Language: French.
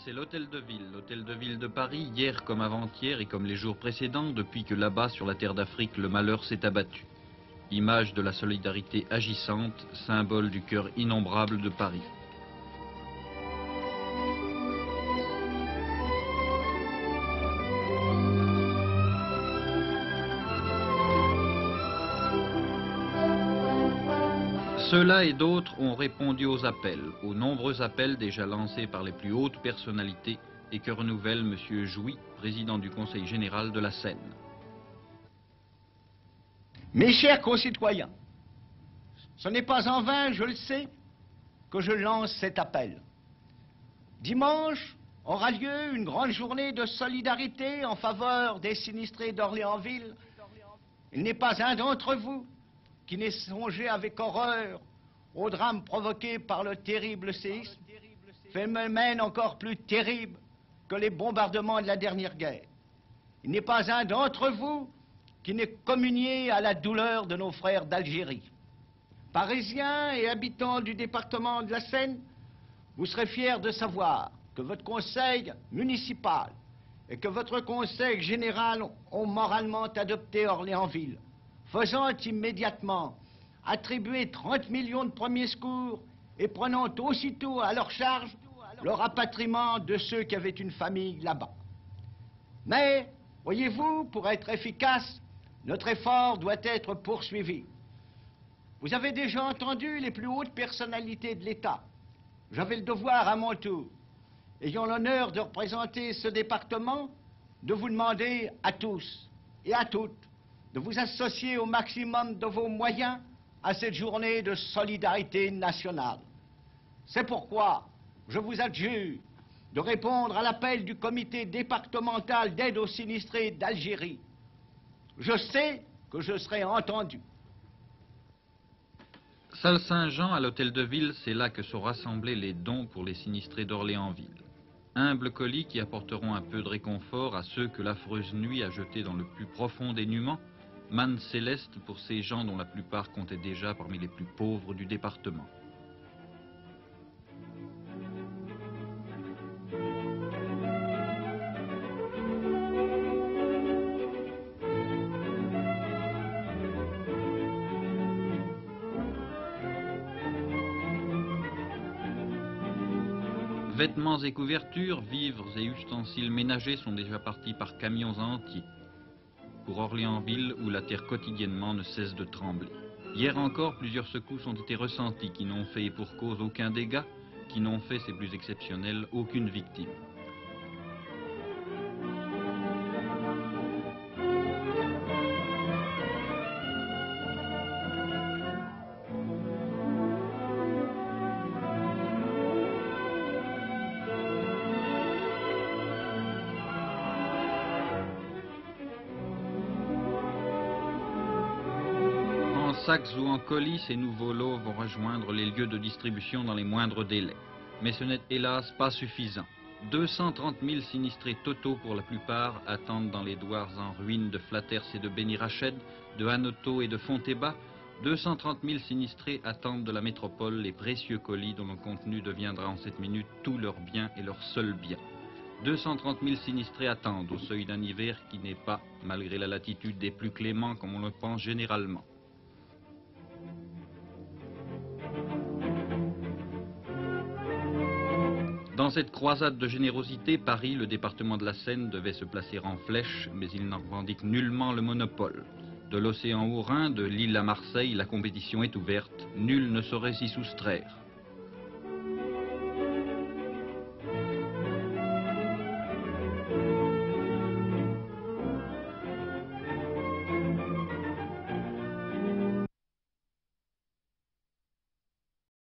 C'est l'hôtel de ville de Paris, hier comme avant-hier et comme les jours précédents, depuis que là-bas, sur la terre d'Afrique, le malheur s'est abattu. Image de la solidarité agissante, symbole du cœur innombrable de Paris. Ceux-là et d'autres ont répondu aux appels, aux nombreux appels déjà lancés par les plus hautes personnalités et que renouvelle M. Jouy, président du Conseil général de la Seine. Mes chers concitoyens, ce n'est pas en vain, je le sais, que je lance cet appel. Dimanche aura lieu une grande journée de solidarité en faveur des sinistrés d'Orléansville. Il n'est pas un d'entre vous qui n'ait songé avec horreur au drame provoqué par le terrible séisme, phénomène encore plus terrible que les bombardements de la dernière guerre. Il n'est pas un d'entre vous qui n'ait communié à la douleur de nos frères d'Algérie. Parisiens et habitants du département de la Seine, vous serez fiers de savoir que votre conseil municipal et que votre conseil général ont moralement adopté Orléansville, faisant immédiatement attribuer 30 millions de premiers secours et prenant aussitôt à leur charge le rapatriement de ceux qui avaient une famille là-bas. Mais, voyez-vous, pour être efficace, notre effort doit être poursuivi. Vous avez déjà entendu les plus hautes personnalités de l'État. J'avais le devoir à mon tour, ayant l'honneur de représenter ce département, de vous demander à tous et à toutes de vous associer au maximum de vos moyens à cette journée de solidarité nationale. C'est pourquoi je vous adjure de répondre à l'appel du comité départemental d'aide aux sinistrés d'Algérie. Je sais que je serai entendu. Salle Saint-Jean à l'hôtel de ville, c'est là que sont rassemblés les dons pour les sinistrés d'Orléansville. Humbles colis qui apporteront un peu de réconfort à ceux que l'affreuse nuit a jetés dans le plus profond dénuement, manne céleste pour ces gens dont la plupart comptaient déjà parmi les plus pauvres du département. Vêtements et couvertures, vivres et ustensiles ménagers sont déjà partis par camions entiers pour Orléansville où la terre quotidiennement ne cesse de trembler. Hier encore, plusieurs secousses ont été ressenties qui n'ont fait pour cause aucun dégât, qui n'ont fait, c'est plus exceptionnel, aucune victime. En sacs ou en colis, ces nouveaux lots vont rejoindre les lieux de distribution dans les moindres délais. Mais ce n'est hélas pas suffisant. 230 000 sinistrés totaux pour la plupart attendent dans les douars en ruine de Flatters et de Bénirached, de Hanoto et de Fonteba. 230 000 sinistrés attendent de la métropole les précieux colis dont le contenu deviendra en cette minute tout leur bien et leur seul bien. 230 000 sinistrés attendent au seuil d'un hiver qui n'est pas, malgré la latitude, des plus cléments comme on le pense généralement. Dans cette croisade de générosité, Paris, le département de la Seine, devait se placer en flèche, mais il n'en revendique nullement le monopole. De l'océan au Rhin, de Lille à Marseille, la compétition est ouverte, nul ne saurait s'y soustraire.